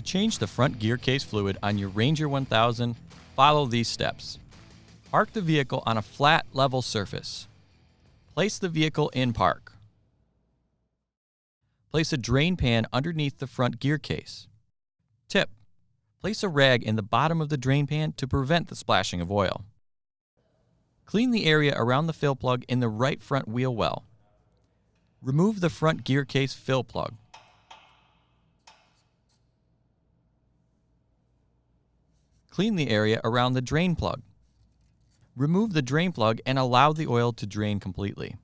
change the front gear case fluid on your Ranger 1000, follow these steps. Park the vehicle on a flat, level surface. Place the vehicle in park. Place a drain pan underneath the front gear case. Tip: place a rag in the bottom of the drain pan to prevent the splashing of oil. Clean the area around the fill plug in the right front wheel well. Remove the front gear case fill plug. Clean the area around the drain plug. Remove the drain plug and allow the oil to drain completely.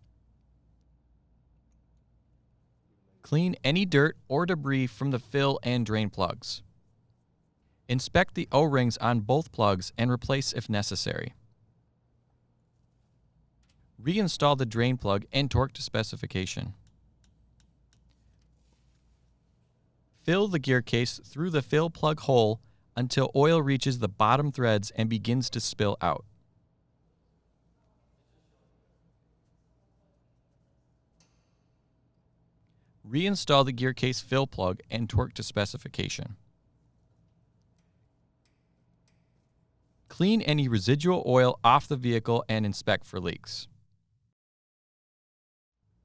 Clean any dirt or debris from the fill and drain plugs. Inspect the O-rings on both plugs and replace if necessary. Reinstall the drain plug and torque to specification. Fill the gear case through the fill plug hole until oil reaches the bottom threads and begins to spill out. Reinstall the gear case fill plug and torque to specification. Clean any residual oil off the vehicle and inspect for leaks.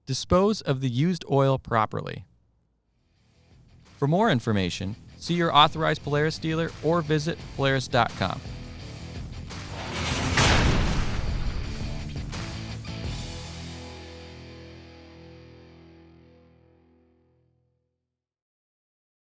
Dispose of the used oil properly. For more information, see your authorized Polaris dealer or visit Polaris.com.